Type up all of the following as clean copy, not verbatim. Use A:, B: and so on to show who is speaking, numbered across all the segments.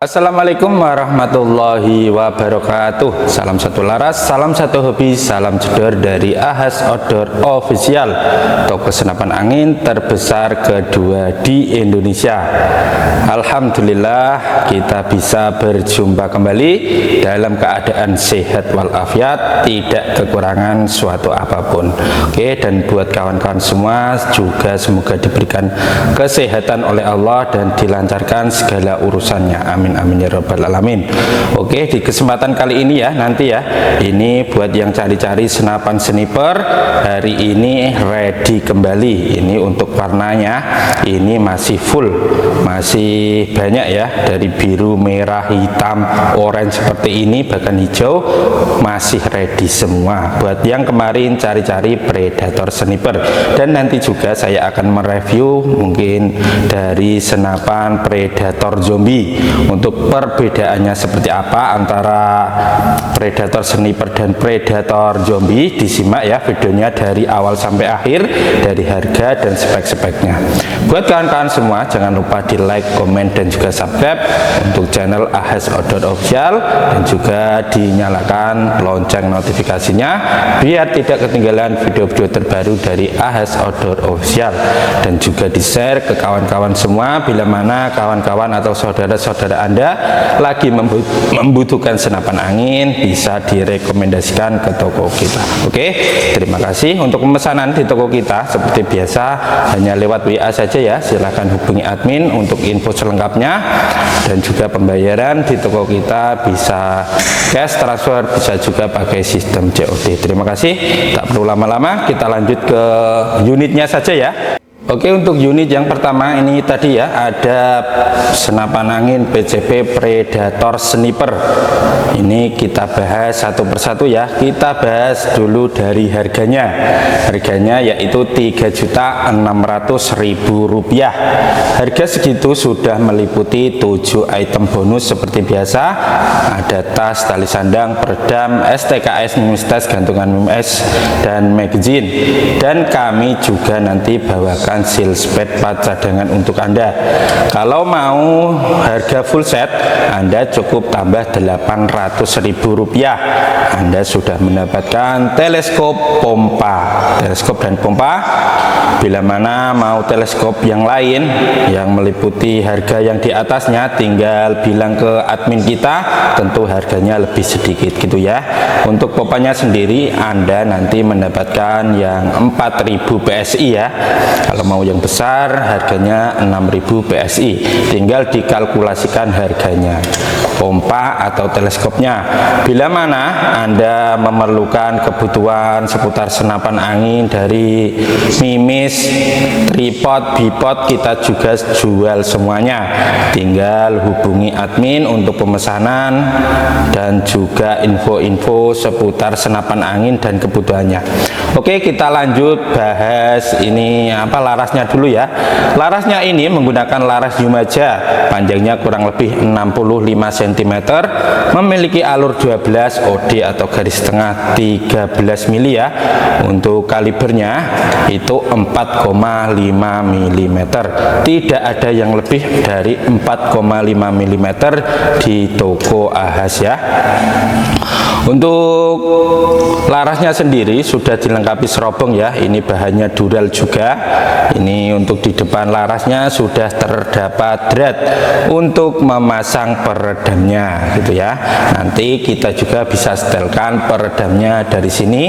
A: Assalamualaikum warahmatullahi wabarakatuh. Salam satu laras, salam satu hobi, salam jedor dari Ahas Outdoor Official, toko senapan angin terbesar kedua di Indonesia. Alhamdulillah kita bisa berjumpa kembali dalam keadaan sehat walafiat, tidak kekurangan suatu apapun. Oke, dan buat kawan-kawan semua juga semoga diberikan kesehatan oleh Allah dan dilancarkan segala urusannya. Amin. Amin ya rabbal alamin. Oke, di kesempatan kali ini ya, nanti ya, ini buat yang cari-cari senapan sniper, hari ini ready kembali. Ini untuk warnanya ini masih full, masih banyak ya, dari biru, merah, hitam, orange seperti ini, bahkan hijau, masih ready semua buat yang kemarin cari-cari predator sniper. Dan nanti juga saya akan mereview mungkin dari senapan predator zombie. Untuk perbedaannya seperti apa antara predator sniper dan predator zombie, disimak ya videonya dari awal sampai akhir, dari harga dan spek-speknya. Buat kawan-kawan semua jangan lupa di like, komen, dan juga subscribe untuk channel Ahas Outdoor Official, dan juga dinyalakan lonceng notifikasinya biar tidak ketinggalan video-video terbaru dari Ahas Outdoor Official, dan juga di share ke kawan-kawan semua bila mana kawan-kawan atau saudara-saudara Anda lagi membutuhkan senapan angin, bisa direkomendasikan ke toko kita. Oke, terima kasih. Untuk pemesanan di toko kita seperti biasa hanya lewat WA saja ya, silahkan hubungi admin untuk info selengkapnya. Dan juga pembayaran di toko kita bisa cash transfer, bisa juga pakai sistem COD. Terima kasih, tak perlu lama-lama, kita lanjut ke unitnya saja ya. Oke, untuk unit yang pertama ini tadi ya, ada senapan angin PCP Predator Sniper. Ini kita bahas satu persatu ya. Kita bahas dulu dari harganya. Harganya yaitu Rp3.600.000. Harga segitu sudah meliputi 7 item bonus seperti biasa. Ada tas, tali sandang, peredam, STKS, mimistas, gantungan mimis, dan magazine. Dan kami juga nanti bawakan seal spade part cadangan untuk Anda. Kalau mau harga full set, Anda cukup tambah Rp800.000. Anda sudah mendapatkan teleskop, pompa, teleskop dan pompa. Bila mana mau teleskop yang lain yang meliputi harga yang di atasnya, tinggal bilang ke admin kita, tentu harganya lebih sedikit gitu ya. Untuk pompanya sendiri Anda nanti mendapatkan yang 4000 PSI ya. Kalau mau yang besar harganya 6000 PSI, tinggal dikalkulasikan harganya pompa atau teleskopnya. Bila mana Anda memerlukan kebutuhan seputar senapan angin dari mimis, tripod, bipod, kita juga jual semuanya. Tinggal hubungi admin untuk pemesanan dan juga info-info seputar senapan angin dan kebutuhannya. Oke, kita lanjut bahas ini apa, larasnya dulu ya. Larasnya ini menggunakan laras Yumaja, panjangnya kurang lebih 65 cm, memiliki alur 12 OD atau garis tengah 13 mili ya. Untuk kalibernya itu 4,5 mm. Tidak ada yang lebih dari 4,5 mm di toko Ahas ya. Untuk larasnya sendiri sudah dilengkapi serobong ya. Ini bahannya dural juga. Ini untuk di depan larasnya sudah terdapat drat untuk memasang peredamnya gitu ya. Nanti kita juga bisa setelkan peredamnya dari sini,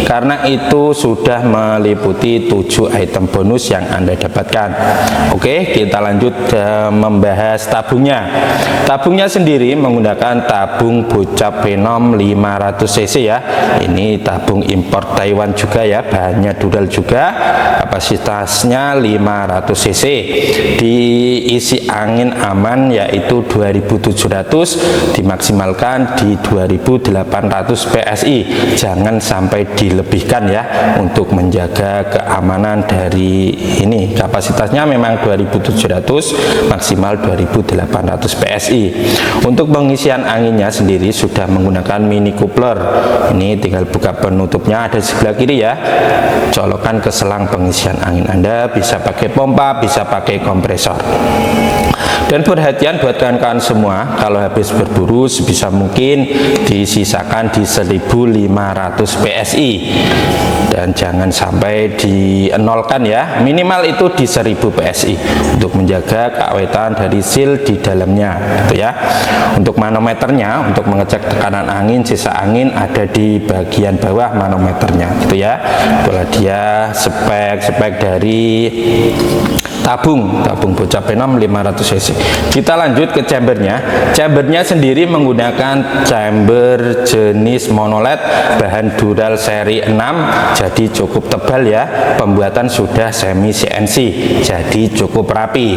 A: karena itu sudah meliputi 7 item bonus yang Anda dapatkan. Oke, kita lanjut membahas tabungnya. Tabungnya sendiri menggunakan tabung Bocap Venom 500 cc ya. Ini tabung impor Taiwan juga ya, bahannya dural juga, kapasitasnya 500 cc, diisi angin aman yaitu 2700, dimaksimalkan di 2800 PSI. Jangan sampai dilebihkan ya, untuk menjaga keamanan dari ini. Kapasitasnya memang 2700, maksimal 2800 PSI. Untuk pengisian anginnya sendiri sudah menggunakan mini coupler. Ini tinggal buka penutupnya, ada di sebelah kiri ya. Colokan ke selang pengisian angin Anda, bisa pakai pompa, bisa pakai kompresor. Dan perhatian buat kawan-kawan semua, kalau habis berburu sebisa mungkin disisakan di 1500 PSI dan jangan sampai dienolkan ya, minimal itu di 1000 PSI untuk menjaga keawetan dari seal di dalamnya gitu ya. Untuk manometernya, untuk mengecek tekanan angin, sisa angin ada di bagian bawah manometernya gitu ya. Itulah dia spek dari tabung bocah P6 500 cc. Kita lanjut ke chambernya sendiri menggunakan chamber jenis monoled bahan Dural seri 6, jadi cukup tebal ya, pembuatan sudah semi CNC, jadi cukup rapi.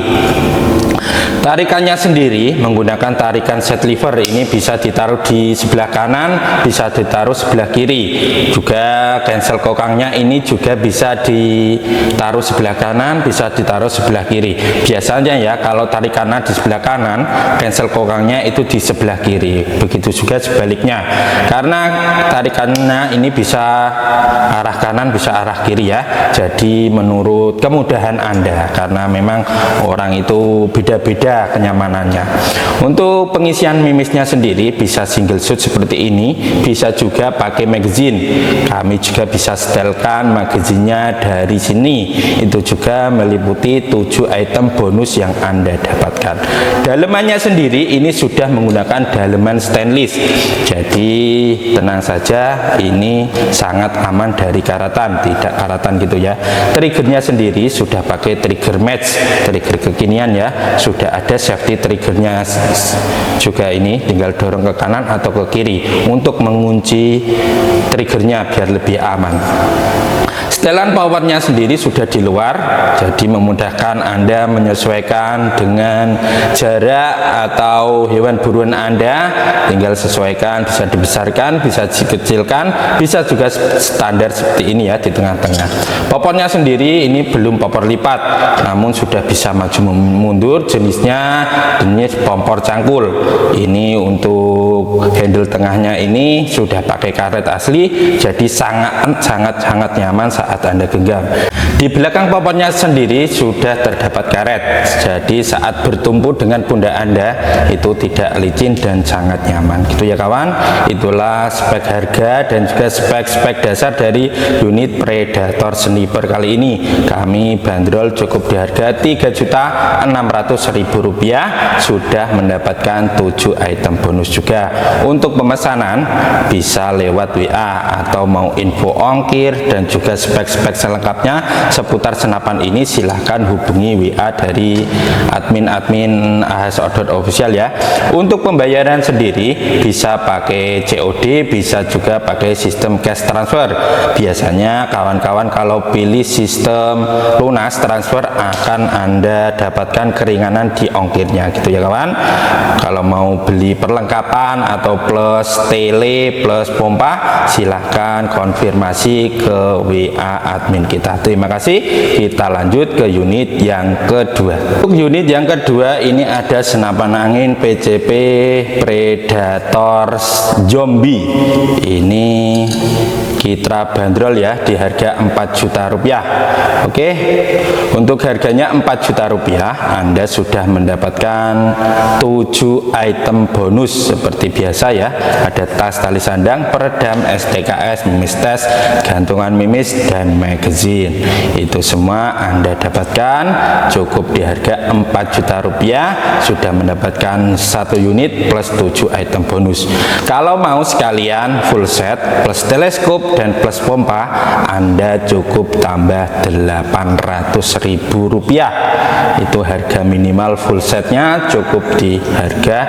A: Tarikannya sendiri menggunakan tarikan set lever, ini bisa ditaruh di sebelah kanan, bisa ditaruh sebelah kiri. Juga cancel kokangnya ini juga bisa ditaruh sebelah kanan, bisa ditaruh sebelah kiri. Biasanya ya kalau tarikannya di sebelah kanan, cancel kokangnya itu di sebelah kiri. Begitu juga sebaliknya. Karena tarikannya ini bisa arah kanan, bisa arah kiri ya. Jadi menurut kemudahan Anda, karena memang orang itu beda-beda kenyamanannya. Untuk pengisian mimisnya sendiri bisa single shoot seperti ini, bisa juga pakai magazine. Kami juga bisa setelkan magazinnya dari sini. Itu juga meliputi 7 item bonus yang Anda dapatkan. Dalemannya sendiri ini sudah menggunakan daleman stainless. Jadi tenang saja, ini sangat aman dari karatan, tidak karatan gitu ya. Triggernya sendiri sudah pakai trigger match, trigger kekinian ya. Sudah ada safety triggernya juga, ini tinggal dorong ke kanan atau ke kiri untuk mengunci triggernya biar lebih aman. Setelan powernya sendiri sudah di luar, jadi memudahkan Anda menyesuaikan dengan jarak atau hewan buruan Anda. Tinggal sesuaikan, bisa dibesarkan, bisa dikecilkan, bisa juga standar seperti ini ya di tengah-tengah. Popornya sendiri ini belum popor lipat, namun sudah bisa maju mundur. Jenisnya jenis kompor cangkul. Ini untuk handle tengahnya ini sudah pakai karet asli, jadi sangat nyaman saat Anda genggam. Di belakang popornya sendiri sudah terdapat karet, jadi saat bertumpu dengan pundak Anda itu tidak licin dan sangat nyaman gitu ya kawan. Itulah spek harga dan juga spek-spek dasar dari unit Predator Sniper kali ini. Kami bandrol cukup di harga Rp3.600.000, sudah mendapatkan 7 item bonus juga. Untuk pemesanan bisa lewat WA atau mau info ongkir dan juga spek-spek selengkapnya seputar senapan ini, silahkan hubungi WA dari admin ahs.official ya. Untuk pembayaran sendiri bisa pakai COD, bisa juga pakai sistem cash transfer. Biasanya kawan-kawan kalau pilih sistem lunas transfer akan Anda dapatkan keringanan di ongkirnya gitu ya kawan. Kalau mau beli perlengkapan atau plus tele plus pompa, silahkan konfirmasi ke WA admin kita. Terima kasih. Kita lanjut ke unit yang kedua. Untuk unit yang kedua ini ada senapan angin PCP Predator Zombie. Ini kita bandrol ya di harga Rp4.000.000. Oke, untuk harganya Rp4.000.000 Anda sudah mendapatkan 7 item bonus seperti biasa ya. Ada tas tali sandang, peredam, STKS, mimis tes, gantungan mimis, dan magazine. Itu semua Anda dapatkan cukup di harga Rp4.000.000, sudah mendapatkan 1 unit plus 7 item bonus. Kalau mau sekalian full set plus teleskop dan plus pompa, Anda cukup tambah Rp800.000. Itu harga minimal full setnya cukup di harga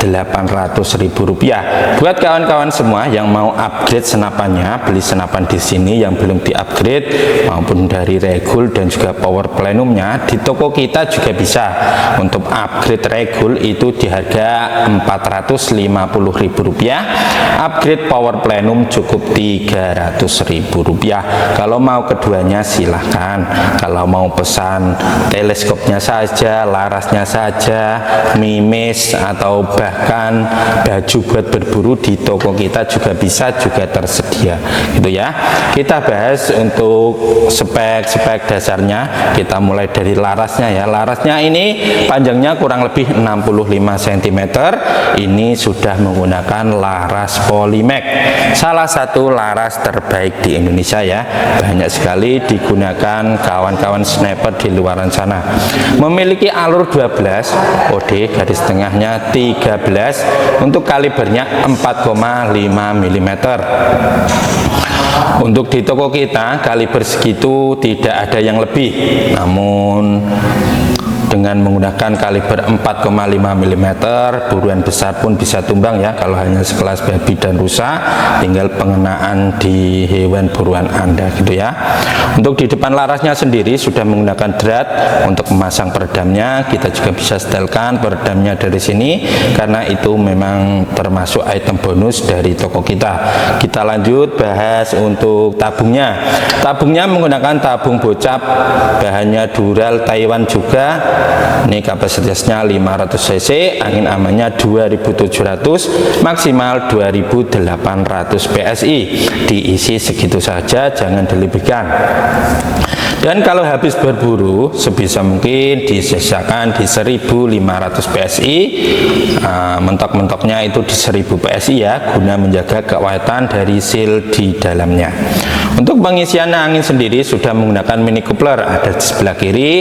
A: Rp800.000. Buat kawan-kawan semua yang mau upgrade senapannya, beli senapan di sini yang belum di-upgrade maupun dari regul dan juga power plenumnya, di toko kita juga bisa. Untuk upgrade regul itu di harga Rp450.000, upgrade power plenum cukup Rp300.000. Kalau mau keduanya silahkan. Kalau mau pesan teleskopnya saja, larasnya saja, mimis, atau bahkan baju buat berburu di toko kita juga bisa, juga tersedia gitu ya. Kita bahas untuk spek dasarnya. Kita mulai dari larasnya ya. Larasnya ini panjangnya kurang lebih 65 cm. Ini sudah menggunakan laras Polymax, salah satu laras terbaik di Indonesia ya. Banyak sekali digunakan kawan-kawan sniper di luar sana. Memiliki alur 12, OD garis tengahnya 13, untuk kalibernya 4,5 mm. Untuk di toko kita kaliber segitu tidak ada yang lebih, namun dengan menggunakan kaliber 4,5 mm buruan besar pun bisa tumbang ya. Kalau hanya sekelas babi dan rusa, tinggal pengenaan di hewan buruan Anda gitu ya. Untuk di depan larasnya sendiri sudah menggunakan drat. Untuk memasang peredamnya kita juga bisa setelkan peredamnya dari sini, karena itu memang termasuk item bonus dari toko kita. Kita lanjut bahas untuk tabungnya. Tabungnya menggunakan tabung bocap, bahannya Dural Taiwan juga. Ini kapasitasnya 500 cc, angin amannya 2700, maksimal 2800 PSI. Diisi segitu saja, jangan dilebihkan. Dan kalau habis berburu sebisa mungkin disisakan di 1500 PSI. Mentok-mentoknya itu di 1000 PSI ya, guna menjaga keaweten dari seal di dalamnya. Untuk pengisian angin sendiri sudah menggunakan mini coupler, ada di sebelah kiri.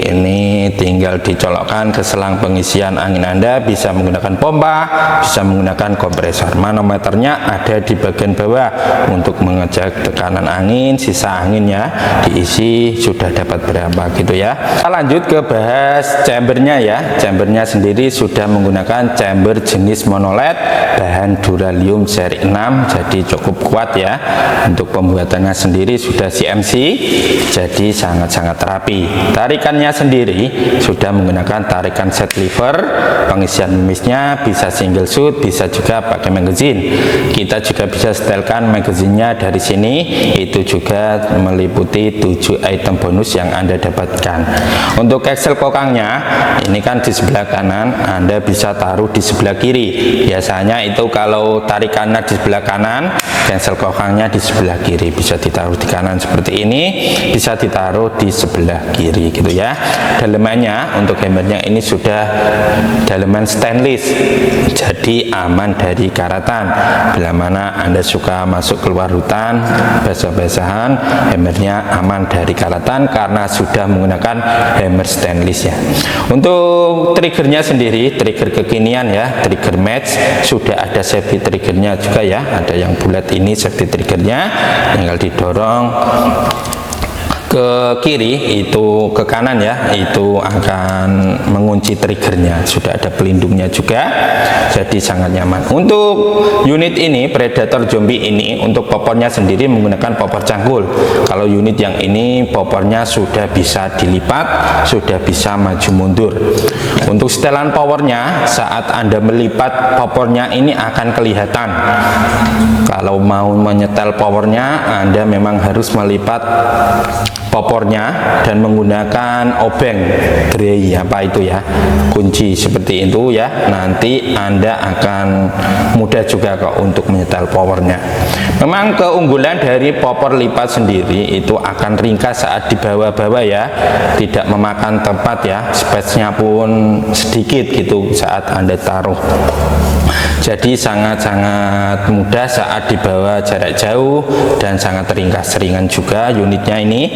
A: Ini tinggal dicolokkan ke selang pengisian angin Anda, bisa menggunakan pompa, bisa menggunakan kompresor. Manometernya ada di bagian bawah untuk mengecek tekanan angin, sisa anginnya diisi sudah dapat berapa gitu ya. Kita lanjut ke bahas chambernya ya. Chambernya sendiri sudah menggunakan chamber jenis monoled, bahan Duralium seri 6, jadi cukup kuat ya. Untuk pembuatannya sendiri sudah CNC, jadi sangat-sangat rapi. Tarikannya sendiri sudah menggunakan tarikan set lever. Pengisian mimisnya bisa single shoot, bisa juga pakai magazine. Kita juga bisa setelkan magazinnya dari sini. Itu juga meliputi 7 item bonus yang Anda dapatkan. Untuk cancel kokangnya ini kan di sebelah kanan, Anda bisa taruh di sebelah kiri. Biasanya itu kalau tarikannya di sebelah kanan, cancel kokangnya di sebelah kiri. Bisa ditaruh di kanan seperti ini, bisa ditaruh di sebelah kiri gitu ya. Dalemannya untuk hammernya ini sudah daleman stainless, jadi aman dari karatan. Bila mana Anda suka masuk keluar hutan basah-basahan, hammernya aman dari karatan karena sudah menggunakan hammer stainless ya. Untuk triggernya sendiri, trigger kekinian ya, trigger match, sudah ada safety triggernya juga ya. Ada yang bulat, ini safety triggernya, tinggal didorong ke kiri itu ke kanan ya, itu akan mengunci triggernya. Sudah ada pelindungnya juga, jadi sangat nyaman. Untuk unit ini Predator Zombie ini, untuk popornya sendiri menggunakan popor cangkul. Kalau unit yang ini popornya sudah bisa dilipat, sudah bisa maju mundur. Untuk setelan powernya, saat Anda melipat popornya ini akan kelihatan. Kalau mau menyetel powernya, Anda memang harus melipat popornya dan menggunakan obeng grey apa itu ya, kunci seperti itu ya. Nanti Anda akan mudah juga kok untuk menyetel powernya. Memang keunggulan dari popor lipat sendiri itu akan ringkas saat dibawa-bawa ya, tidak memakan tempat ya, space-nya pun sedikit gitu saat Anda taruh. Jadi sangat-sangat mudah saat dibawa jarak jauh dan sangat ringkas, ringan juga unitnya ini.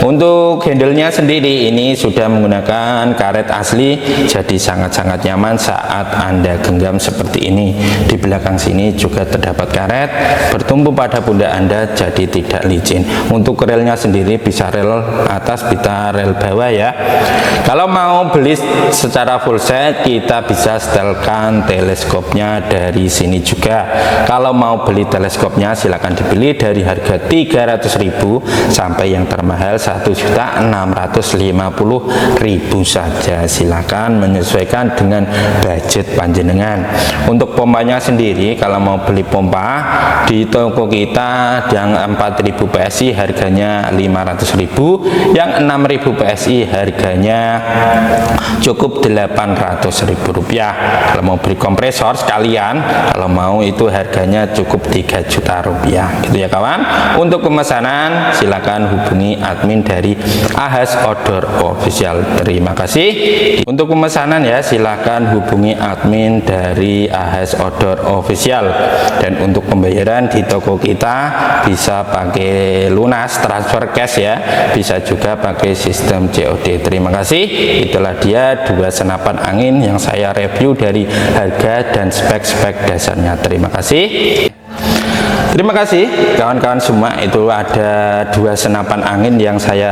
A: Untuk handle-nya sendiri ini sudah menggunakan karet asli, jadi sangat-sangat nyaman saat Anda genggam seperti ini. Di belakang sini juga terdapat karet bertumpu pada pundak Anda, jadi tidak licin. Untuk relnya sendiri bisa rel atas, bisa rel bawah ya. Kalau mau beli secara full set, kita bisa setelkan teleskopnya dari sini juga. Kalau mau beli teleskopnya silahkan dibeli dari harga 300.000 sampai yang termahal mahal 1.650.000 saja. Silakan menyesuaikan dengan budget panjenengan. Untuk pompanya sendiri, kalau mau beli pompa di toko kita yang 4.000 PSI harganya 500.000, yang 6.000 PSI harganya cukup 800.000 rupiah. Kalau mau beli kompresor sekalian, kalau mau itu harganya cukup 3 juta rupiah, gitu ya kawan. Untuk pemesanan silakan hubungi admin dari AHS Outdoor Official. Terima kasih. Untuk pemesanan ya silakan hubungi admin dari AHS Outdoor Official. Dan untuk pembayaran di toko kita bisa pakai lunas, transfer cash ya, bisa juga pakai sistem COD. Terima kasih. Itulah dia 2 senapan angin yang saya review dari harga dan spek-spek dasarnya. Terima kasih. Terima kasih kawan-kawan semua. Itu ada 2 senapan angin yang saya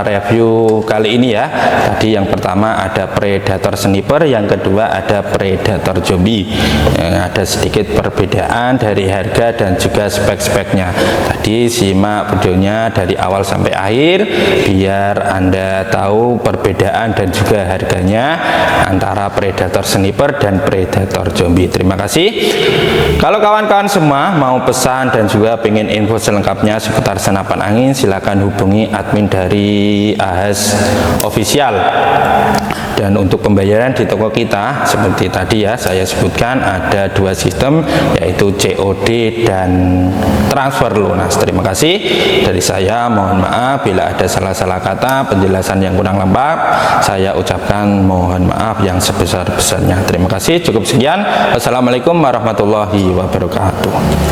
A: review kali ini ya. Tadi yang pertama ada Predator Sniper, yang kedua ada Predator Zombie. Ada sedikit perbedaan dari harga dan juga spek-speknya. Tadi simak videonya dari awal sampai akhir biar Anda tahu perbedaan dan juga harganya antara Predator Sniper dan Predator Zombie. Terima kasih. Kalau kawan-kawan semua mau pesan dan juga pengen info selengkapnya seputar senapan angin, silakan hubungi admin dari AHS Official. Dan untuk pembayaran di toko kita seperti tadi ya saya sebutkan ada 2 sistem, yaitu COD dan transfer lunas. Terima kasih. Dari saya mohon maaf bila ada salah-salah kata, penjelasan yang kurang lengkap, saya ucapkan mohon maaf yang sebesar-besarnya. Terima kasih. Cukup sekian. Wassalamualaikum warahmatullahi wabarakatuh.